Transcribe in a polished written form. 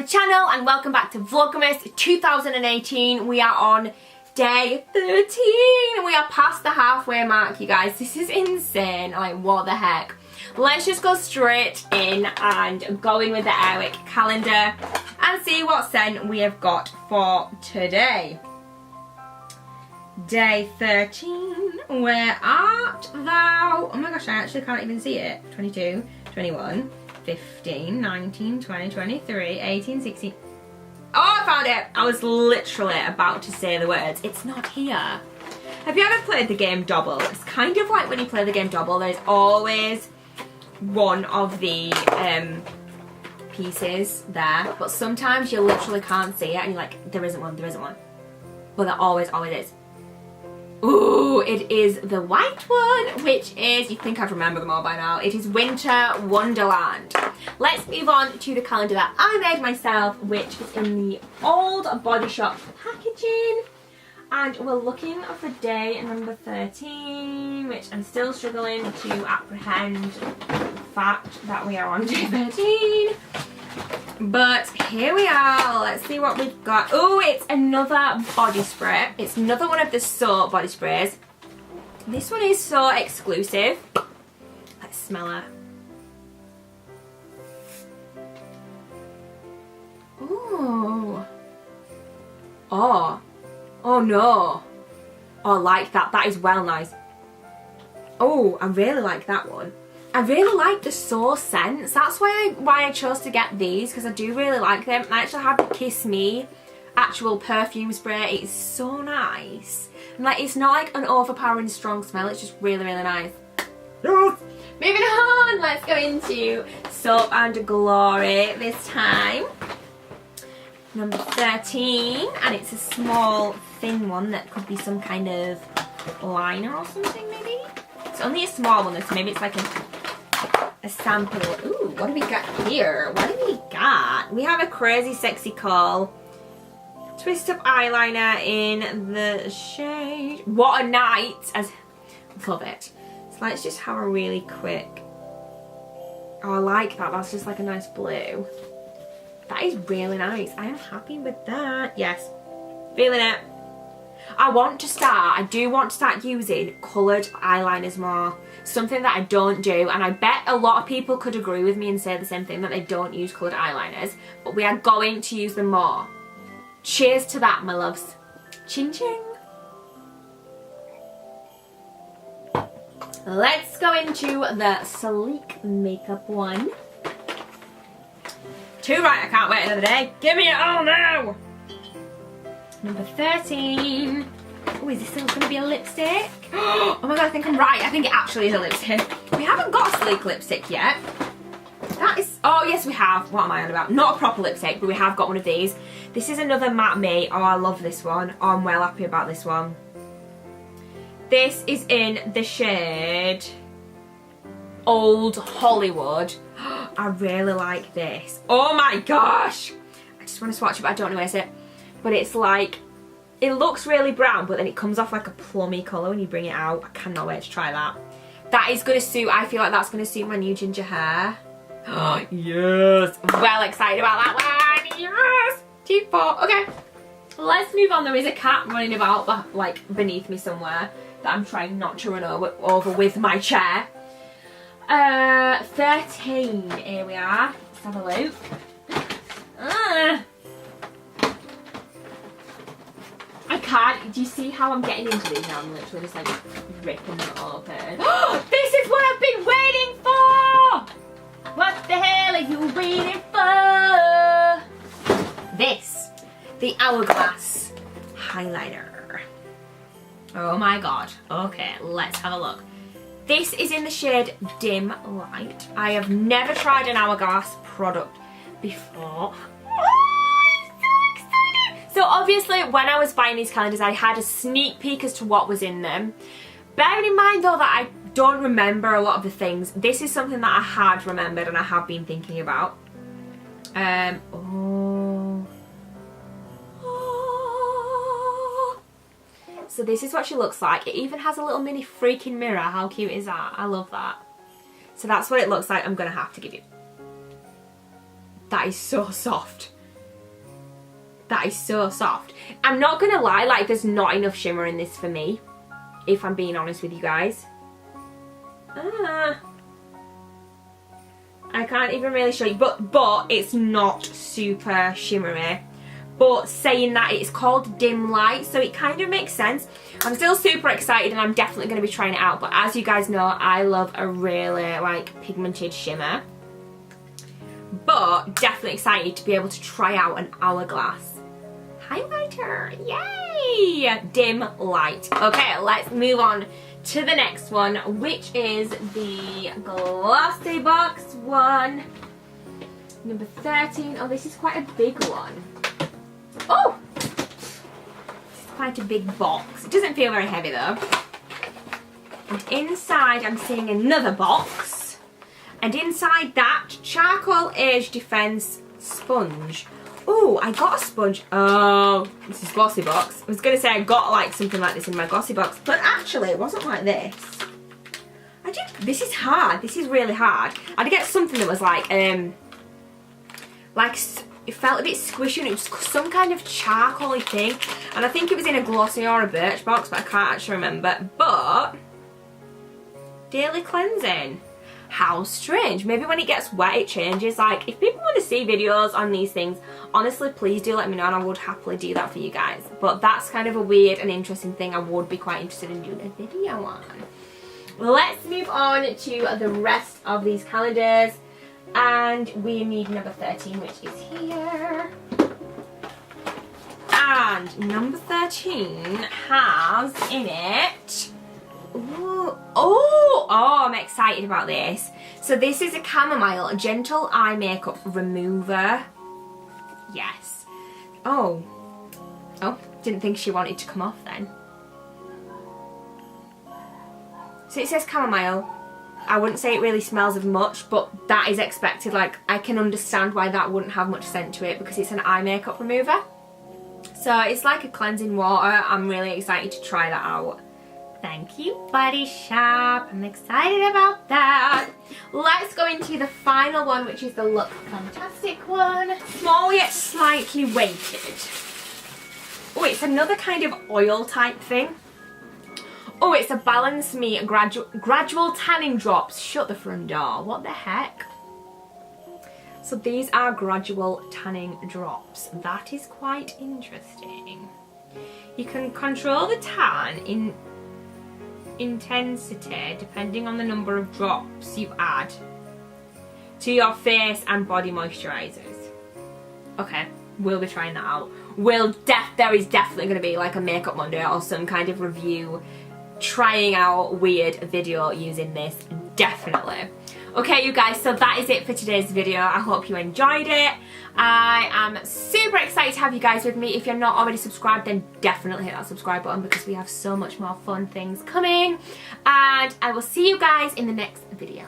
Channel and welcome back to Vlogmas 2018. We are on day 13. We are past the halfway mark, you guys. This is insane. Like, what the heck? Let's just go straight in and go in with the Airwick calendar and see what scent we have got for today. Day 13. Where art thou? Oh my gosh, I actually can't even see it. 22, 21. 15, 19, 20, 23, 18, 16. Oh, I found it! I was literally about to say the words. It's not here. Have you ever played the game Double? It's kind of like when you play the game Double, there's always one of the pieces there, but sometimes you literally can't see it and you're like, there isn't one, there isn't one. But there always is. Ooh, it is the white one, which is, you think I've remembered them all by now, it is Winter Wonderland. Let's move on to the calendar that I made myself, which is in the old Body Shop packaging. And we're looking for day number 13, which I'm still struggling to apprehend the fact that we are on day 13. But here we are. Let's see what we've got. Oh, it's another body spray. It's another one of the soap body sprays. This one is so exclusive. Let's smell it. Ooh. Oh. Oh no. Oh, I like that. That is well nice. Oh, I really like that one. I really like the sauce scents. That's why I chose to get these, because I do really like them. I actually have the Kiss Me actual perfume spray. It's so nice. And like, it's not like an overpowering strong smell. It's just really, really nice. Yes. Moving on, let's go into Soap and Glory this time. Number 13, and it's a small thin one that could be some kind of liner or something maybe. It's only a small one, so maybe it's like a sample. Ooh, what do we got here? What do we got? We have a Crazy Sexy Call twist up eyeliner in the shade What a Night. Love it. So let's just have a really quick. Oh, I like that. That's just like a nice blue. That is really nice. I am happy with that. Yes, feeling it. I do want to start using coloured eyeliners more. Something that I don't do, and I bet a lot of people could agree with me and say the same thing, that they don't use coloured eyeliners, but we are going to use them more. Cheers to that, my loves. Ching ching. Let's go into the sleek makeup one. Too right, I can't wait another day. Give me it all now. Number 13. Oh, is this still going to be a lipstick? Oh my god, I think I'm right. I think it actually is a lipstick. We haven't got a sleek lipstick yet. That is... Oh, yes, we have. What am I on about? Not a proper lipstick, but we have got one of these. This is another Matte Me. Oh, I love this one. Oh, I'm well happy about this one. This is in the shade Old Hollywood. I really like this. Oh my gosh. I just want to swatch it, but I don't know where it's it. But it's like, it looks really brown, but then it comes off like a plummy colour when you bring it out. I cannot wait to try that. That is going to suit, I feel like that's going to suit my new ginger hair. Oh, yes. Well excited about that one. Yes. 2, 4. Okay. Let's move on. There is a cat running about like beneath me somewhere that I'm trying not to run over with my chair. 13. Here we are. Let's have a look. I can't. Do you see how I'm getting into these now? I'm literally just like ripping them open. This is what I've been waiting for! What the hell are you waiting for? This. The Hourglass highlighter. Oh my god. Okay, let's have a look. This is in the shade Dim Light. I have never tried an Hourglass product before. So obviously when I was buying these calendars I had a sneak peek as to what was in them. Bearing in mind though that I don't remember a lot of the things, this is something that I had remembered and I have been thinking about. So this is what she looks like. It even has a little mini freaking mirror. How cute is that? I love that. So that's what it looks like. I'm going to have to give you. That is so soft. That is so soft. I'm not going to lie, like there's not enough shimmer in this for me. If I'm being honest with you guys. I can't even really show you. But it's not super shimmery. But saying that, it's called dim light, so it kind of makes sense. I'm still super excited and I'm definitely going to be trying it out. But as you guys know, I love a really like pigmented shimmer. But definitely excited to be able to try out an Hourglass highlighter. Yay! Dim light. Okay, let's move on to the next one, which is the Glossy Box one. Number 13. Oh, this is quite a big one. Oh! This is quite a big box. It doesn't feel very heavy though. And inside I'm seeing another box. And inside that, Charcoal Age Defense Sponge. Oh, I got a sponge. Oh, this is Glossy Box. I was going to say I got like something like this in my Glossy Box. But actually it wasn't like this. This is hard. This is really hard. I did get something that was like it felt a bit squishy and it was some kind of charcoaly thing. And I think it was in a Glossy or a Birch box, but I can't actually remember. But daily cleansing. How strange. Maybe when it gets wet it changes. Like if people want to see videos on these things, honestly please do let me know and I would happily do that for you guys. But that's kind of a weird and interesting thing I would be quite interested in doing a video on. Let's move on to the rest of these calendars. And we need number 13, which is here. And number 13 has in it... Oh, I'm excited about this. So this is a chamomile gentle eye makeup remover. Yes. Oh, didn't think she wanted to come off then. So it says chamomile. I wouldn't say it really smells of much, but that is expected. Like I can understand why that wouldn't have much scent to it because it's an eye makeup remover. So it's like a cleansing water. I'm really excited to try that out. Thank you, Body Shop. I'm excited about that. Let's go into the final one, which is the Look Fantastic one. Small yet slightly weighted. Oh, it's another kind of oil type thing. Oh, it's a Balance Me gradual tanning drops. Shut the front door. What the heck? So these are gradual tanning drops. That is quite interesting. You can control the tan in intensity depending on the number of drops you add to your face and body moisturizers. Okay, we'll be trying that out. There is definitely going to be like a Makeup Monday or some kind of review trying out weird video using this, definitely. Okay, you guys, so that is it for today's video. I hope you enjoyed it. I am super excited to have you guys with me. If you're not already subscribed, then definitely hit that subscribe button because we have so much more fun things coming. And I will see you guys in the next video.